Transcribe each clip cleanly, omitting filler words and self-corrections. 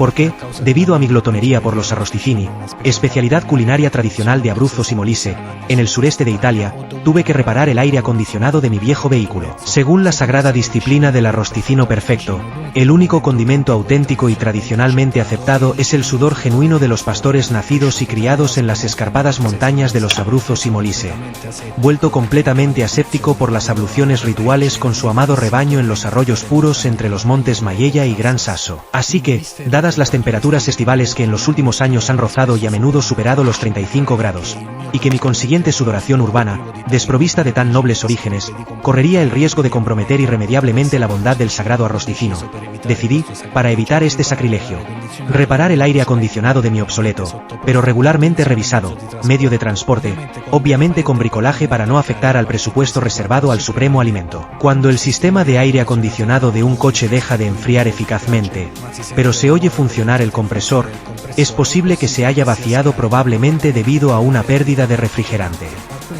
Porque, debido a mi glotonería por los arrosticini, especialidad culinaria tradicional de Abruzos y Molise, en el sureste de Italia, tuve que reparar el aire acondicionado de mi viejo vehículo. Según la sagrada disciplina del arrosticino perfecto, el único condimento auténtico y tradicionalmente aceptado es el sudor genuino de los pastores nacidos y criados en las escarpadas montañas de los Abruzos y Molise, vuelto completamente aséptico por las abluciones rituales con su amado rebaño en los arroyos puros entre los montes Maiella y Gran Sasso. Así que, dadas las temperaturas estivales que en los últimos años han rozado y a menudo superado los 35 grados, y que mi consiguiente sudoración urbana, desprovista de tan nobles orígenes, correría el riesgo de comprometer irremediablemente la bondad del sagrado arrosticino, decidí, para evitar este sacrilegio, reparar el aire acondicionado de mi obsoleto, pero regularmente revisado, medio de transporte, obviamente con bricolaje para no afectar al presupuesto reservado al supremo alimento. Cuando el sistema de aire acondicionado de un coche deja de enfriar eficazmente, pero se oye funcionar el compresor, es posible que se haya vaciado probablemente debido a una pérdida de refrigerante.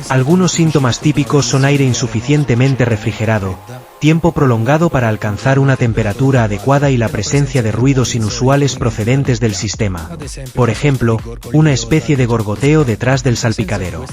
Algunos síntomas típicos son aire insuficientemente refrigerado, tiempo prolongado para alcanzar una temperatura adecuada y la presencia de ruidos inusuales procedentes del sistema. Por ejemplo, una especie de gorgoteo detrás del salpicadero.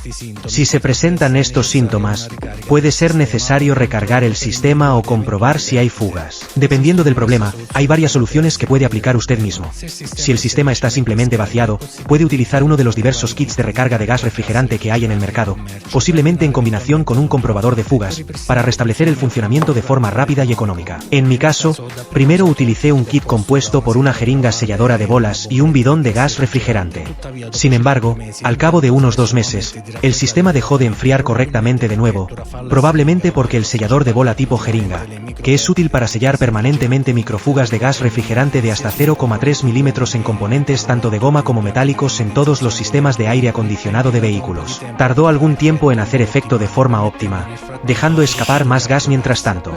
Si se presentan estos síntomas, puede ser necesario recargar el sistema o comprobar si hay fugas. Dependiendo del problema, hay varias soluciones que puede aplicar usted mismo. Si el sistema está simplemente vaciado, puede utilizar uno de los diversos kits de recarga de gas refrigerante que hay en el mercado, posiblemente en combinación con un comprobador de fugas, para restablecer el funcionamiento de forma rápida y económica. En mi caso, primero utilicé un kit compuesto por una jeringa selladora de bolas y un bidón de gas refrigerante. Sin embargo, al cabo de unos 2 meses, el sistema dejó de enfriar correctamente de nuevo, probablemente porque el sellador de bola tipo jeringa, que es útil para sellar permanentemente microfugas de gas refrigerante de hasta 0,3 milímetros en componentes tanto de goma como metálicos en todos los sistemas de aire acondicionado de vehículos, tardó algún tiempo en hacer efecto de forma óptima, dejando escapar más gas mientras tanto.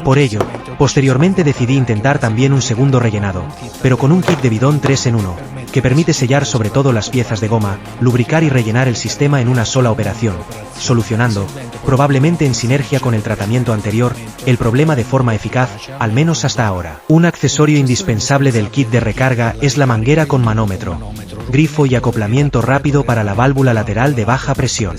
Por ello, posteriormente decidí intentar también un segundo rellenado, pero con un kit de bidón 3 en 1, que permite sellar sobre todo las piezas de goma, lubricar y rellenar el sistema en una sola operación, solucionando, probablemente en sinergia con el tratamiento anterior, el problema de forma eficaz, al menos hasta ahora. Un accesorio indispensable del kit de recarga es la manguera con manómetro, grifo y acoplamiento rápido para la válvula lateral de baja presión.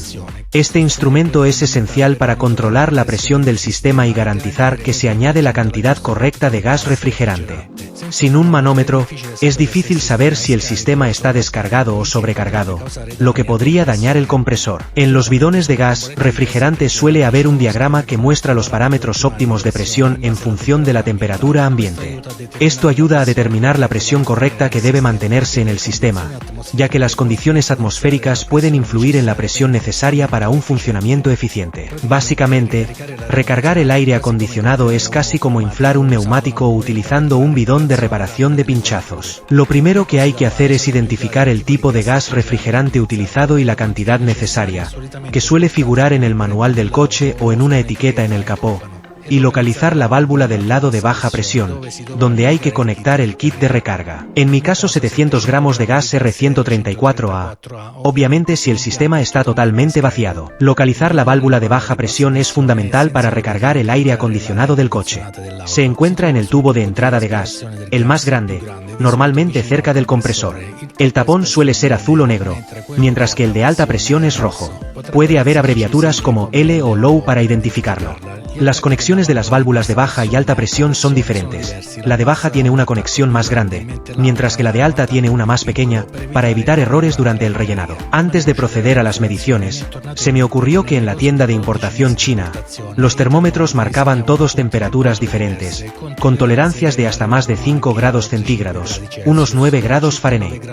Este instrumento es esencial para controlar la presión del sistema y garantizar que se añade la cantidad correcta de gas refrigerante. Sin un manómetro, es difícil saber si el sistema está descargado o sobrecargado, lo que podría dañar el compresor. En los bidones de gas refrigerante suele haber un diagrama que muestra los parámetros óptimos de presión en función de la temperatura ambiente. Esto ayuda a determinar la presión correcta que debe mantenerse en el sistema, ya que las condiciones atmosféricas pueden influir en la presión necesaria para un funcionamiento eficiente. Básicamente, recargar el aire acondicionado es casi como inflar un neumático utilizando un bidón de reparación de pinchazos. Lo primero que hay que hacer es identificar el tipo de gas refrigerante utilizado y la cantidad necesaria, que suele figurar en el manual del coche o en una etiqueta en el capó, y localizar la válvula del lado de baja presión, donde hay que conectar el kit de recarga. En mi caso 700 gramos de gas R134A. Obviamente si el sistema está totalmente vaciado. Localizar la válvula de baja presión es fundamental para recargar el aire acondicionado del coche. Se encuentra en el tubo de entrada de gas, el más grande, normalmente cerca del compresor. El tapón suele ser azul o negro, mientras que el de alta presión es rojo. Puede haber abreviaturas como L o Low para identificarlo. Las conexiones de las válvulas de baja y alta presión son diferentes. La de baja tiene una conexión más grande, mientras que la de alta tiene una más pequeña, para evitar errores durante el rellenado. Antes de proceder a las mediciones, se me ocurrió que en la tienda de importación china, los termómetros marcaban todos temperaturas diferentes, con tolerancias de hasta más de 5 grados centígrados, unos 9 grados Fahrenheit.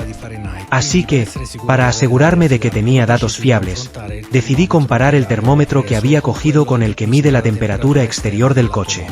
Así que, para asegurarme de que tenía datos fiables, decidí comparar el termómetro que había cogido con el que mide la temperatura exterior del coche.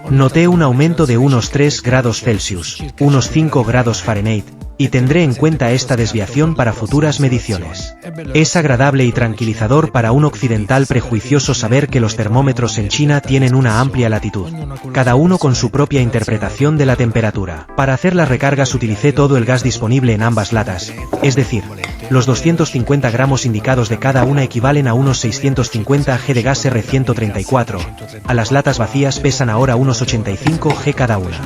Noté un aumento de unos 3 grados Celsius, unos 5 grados Fahrenheit, y tendré en cuenta esta desviación para futuras mediciones. Es agradable y tranquilizador para un occidental prejuicioso saber que los termómetros en China tienen una amplia latitud, cada uno con su propia interpretación de la temperatura. Para hacer las recargas utilicé todo el gas disponible en ambas latas, es decir, los 250 gramos indicados de cada una equivalen a unos 650 g de gas R134, a las latas vacías pesan ahora unos 85 g cada una.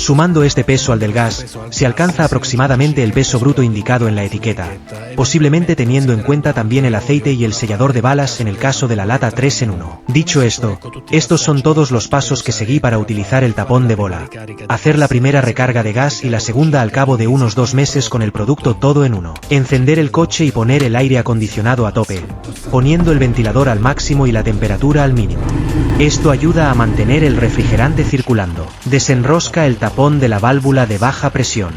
Sumando este peso al del gas, se alcanza aproximadamente el peso bruto indicado en la etiqueta, posiblemente teniendo en cuenta también el aceite y el sellador de balas en el caso de la lata 3 en 1. Dicho esto, estos son todos los pasos que seguí para utilizar el tapón de bola. Hacer la primera recarga de gas y la segunda al cabo de unos 2 meses con el producto todo en uno. Encender el coche y poner el aire acondicionado a tope, poniendo el ventilador al máximo y la temperatura al mínimo. Esto ayuda a mantener el refrigerante circulando. Desenrosca el tapón de la válvula de baja presión.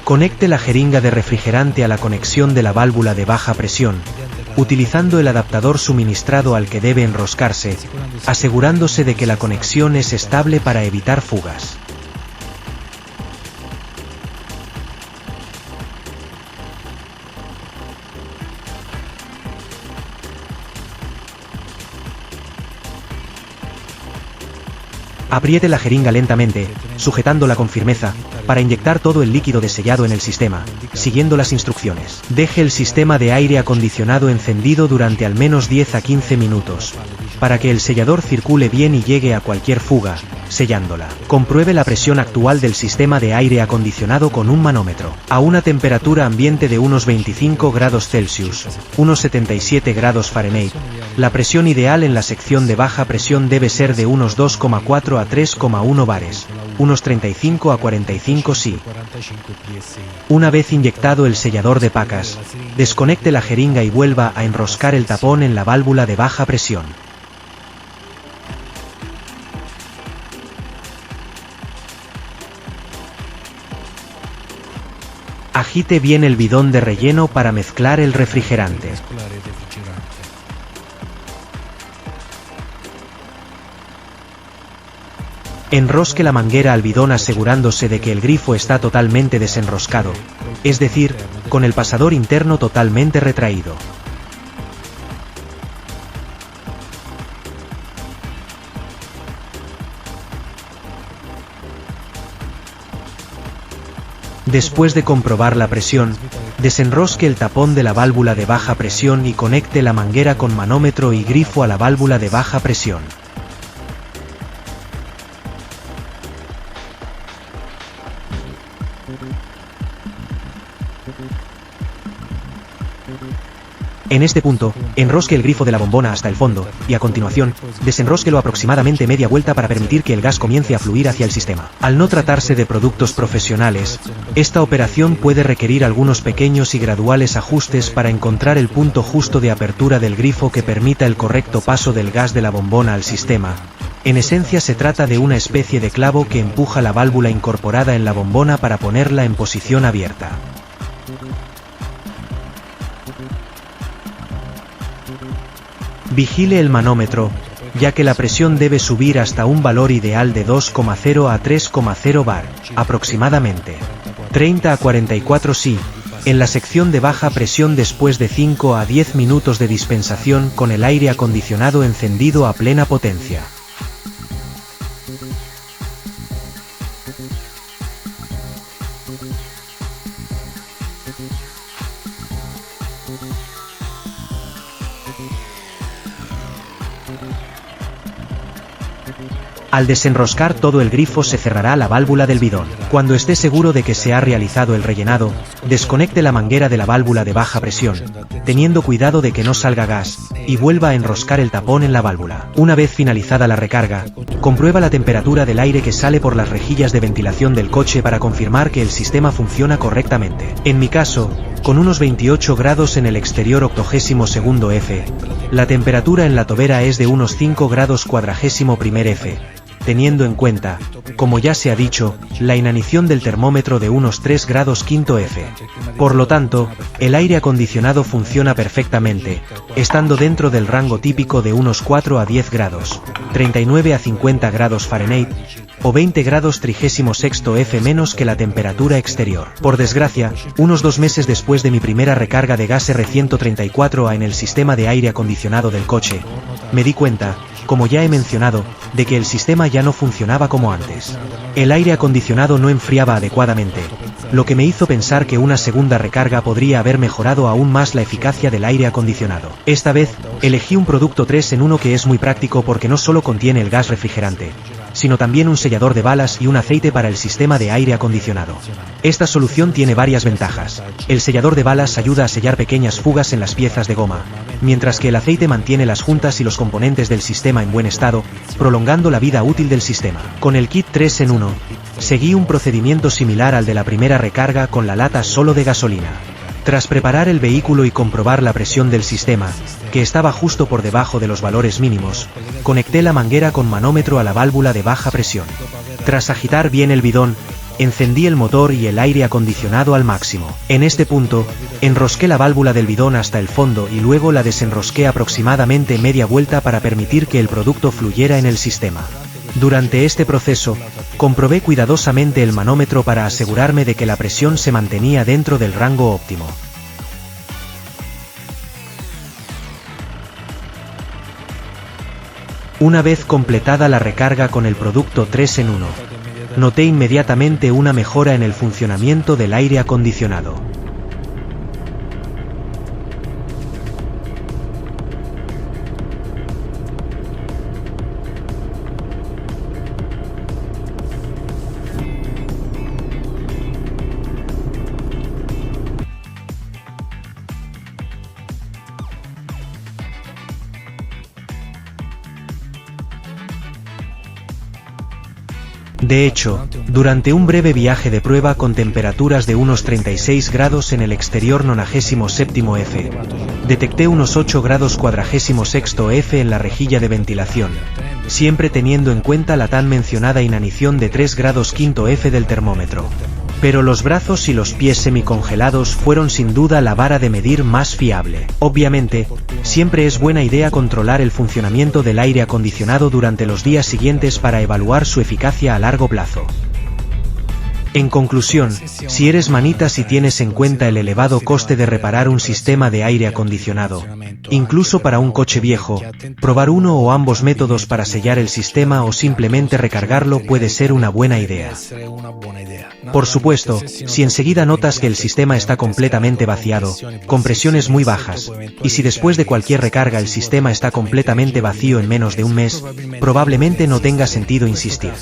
Conecte la jeringa de refrigerante a la conexión de la válvula de baja presión, utilizando el adaptador suministrado al que debe enroscarse, asegurándose de que la conexión es estable para evitar fugas. Apriete la jeringa lentamente, sujetándola con firmeza, para inyectar todo el líquido de sellado en el sistema, siguiendo las instrucciones. Deje el sistema de aire acondicionado encendido durante al menos 10 a 15 minutos, para que el sellador circule bien y llegue a cualquier fuga, sellándola. Compruebe la presión actual del sistema de aire acondicionado con un manómetro. A una temperatura ambiente de unos 25 grados Celsius, unos 77 grados Fahrenheit, la presión ideal en la sección de baja presión debe ser de unos 2,4 a 3,1 bares, unos 35 a 45 psi. Una vez inyectado el sellador de pacas, desconecte la jeringa y vuelva a enroscar el tapón en la válvula de baja presión. Agite bien el bidón de relleno para mezclar el refrigerante. Enrosque la manguera al bidón asegurándose de que el grifo está totalmente desenroscado, es decir, con el pasador interno totalmente retraído. Después de comprobar la presión, desenrosque el tapón de la válvula de baja presión y conecte la manguera con manómetro y grifo a la válvula de baja presión. En este punto, enrosque el grifo de la bombona hasta el fondo, y a continuación, desenrósquelo aproximadamente media vuelta para permitir que el gas comience a fluir hacia el sistema. Al no tratarse de productos profesionales, esta operación puede requerir algunos pequeños y graduales ajustes para encontrar el punto justo de apertura del grifo que permita el correcto paso del gas de la bombona al sistema. En esencia se trata de una especie de clavo que empuja la válvula incorporada en la bombona para ponerla en posición abierta. Vigile el manómetro, ya que la presión debe subir hasta un valor ideal de 2,0 a 3,0 bar, aproximadamente 30 a 44 psi, en la sección de baja presión después de 5 a 10 minutos de dispensación con el aire acondicionado encendido a plena potencia. Al desenroscar todo el grifo se cerrará la válvula del bidón. Cuando esté seguro de que se ha realizado el rellenado, desconecte la manguera de la válvula de baja presión, teniendo cuidado de que no salga gas, y vuelva a enroscar el tapón en la válvula. Una vez finalizada la recarga, comprueba la temperatura del aire que sale por las rejillas de ventilación del coche para confirmar que el sistema funciona correctamente. En mi caso, con unos 28 grados en el exterior 82º F, la temperatura en la tobera es de unos 5 grados 41º F, teniendo en cuenta, como ya se ha dicho, la inanición del termómetro de unos 3 grados 5 F. Por lo tanto, el aire acondicionado funciona perfectamente, estando dentro del rango típico de unos 4 a 10 grados, 39 a 50 grados Fahrenheit, o 20 grados 36 F menos que la temperatura exterior. Por desgracia, unos 2 meses después de mi primera recarga de gas R134A en el sistema de aire acondicionado del coche, me di cuenta, como ya he mencionado, de que el sistema ya no funcionaba como antes. El aire acondicionado no enfriaba adecuadamente, lo que me hizo pensar que una segunda recarga podría haber mejorado aún más la eficacia del aire acondicionado. Esta vez, elegí un producto 3 en 1 que es muy práctico porque no solo contiene el gas refrigerante, sino también un sellador de balas y un aceite para el sistema de aire acondicionado. Esta solución tiene varias ventajas. El sellador de balas ayuda a sellar pequeñas fugas en las piezas de goma, mientras que el aceite mantiene las juntas y los componentes del sistema en buen estado, prolongando la vida útil del sistema. Con el kit 3 en 1, seguí un procedimiento similar al de la primera recarga con la lata solo de gasolina. Tras preparar el vehículo y comprobar la presión del sistema, que estaba justo por debajo de los valores mínimos, conecté la manguera con manómetro a la válvula de baja presión. Tras agitar bien el bidón, encendí el motor y el aire acondicionado al máximo. En este punto, enrosqué la válvula del bidón hasta el fondo y luego la desenrosqué aproximadamente media vuelta para permitir que el producto fluyera en el sistema. Durante este proceso, comprobé cuidadosamente el manómetro para asegurarme de que la presión se mantenía dentro del rango óptimo. Una vez completada la recarga con el producto 3 en 1, noté inmediatamente una mejora en el funcionamiento del aire acondicionado. De hecho, durante un breve viaje de prueba con temperaturas de unos 36 grados en el exterior 97º F, detecté unos 8 grados 46º F en la rejilla de ventilación, siempre teniendo en cuenta la tan mencionada inanición de 3 grados 5 F del termómetro. Pero los brazos y los pies semicongelados fueron sin duda la vara de medir más fiable. Obviamente, siempre es buena idea controlar el funcionamiento del aire acondicionado durante los días siguientes para evaluar su eficacia a largo plazo. En conclusión, si eres manitas y tienes en cuenta el elevado coste de reparar un sistema de aire acondicionado, incluso para un coche viejo, probar uno o ambos métodos para sellar el sistema o simplemente recargarlo puede ser una buena idea. Por supuesto, si enseguida notas que el sistema está completamente vaciado, con presiones muy bajas, y si después de cualquier recarga el sistema está completamente vacío en menos de un mes, probablemente no tenga sentido insistir.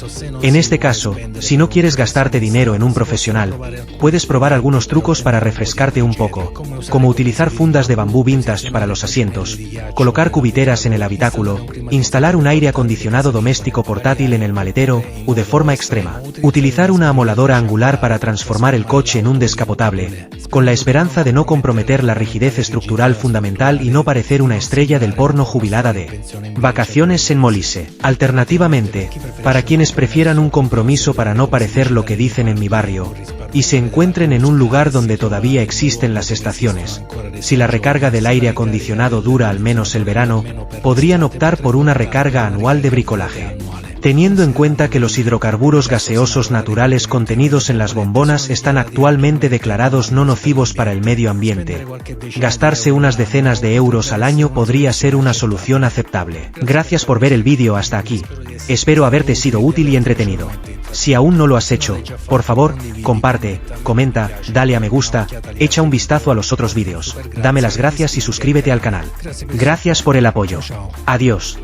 En este caso, si no quieres gastarte dinero en un profesional, puedes probar algunos trucos para refrescarte un poco, como utilizar fundas de bambú vintage para los asientos, colocar cubiteras en el habitáculo, instalar un aire acondicionado doméstico portátil en el maletero, u de forma extrema, utilizar una amoladora angular para transformar el coche en un descapotable, con la esperanza de no comprometer la rigidez estructural fundamental y no parecer una estrella del porno jubilada de vacaciones en Molise. Alternativamente, para quienes prefieran un compromiso para no parecer lo que dicen en mi barrio, y se encuentren en un lugar donde todavía existen las estaciones, si la recarga del aire acondicionado dura al menos el verano, podrían optar por una recarga anual de bricolaje. Teniendo en cuenta que los hidrocarburos gaseosos naturales contenidos en las bombonas están actualmente declarados no nocivos para el medio ambiente, gastarse unas decenas de euros al año podría ser una solución aceptable. Gracias por ver el vídeo hasta aquí. Espero haberte sido útil y entretenido. Si aún no lo has hecho, por favor, comparte, comenta, dale a me gusta, echa un vistazo a los otros vídeos, dame las gracias y suscríbete al canal. Gracias por el apoyo. Adiós.